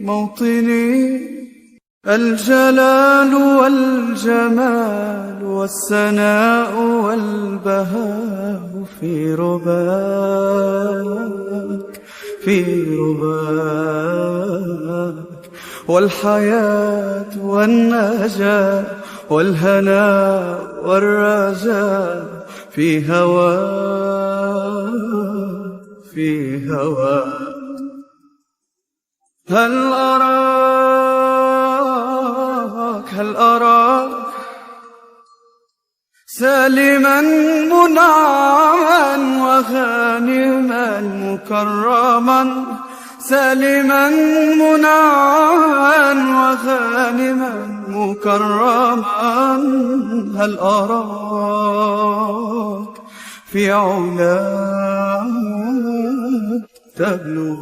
موطني الجلال والجمال والسناء والبهاء في رباك والحياة والنجاة والهناء والرجاء في هواك هل أراك سالما منعما وغانما مكرما سالما منعما وغانما مكرما هل أراك في علاك تبلغ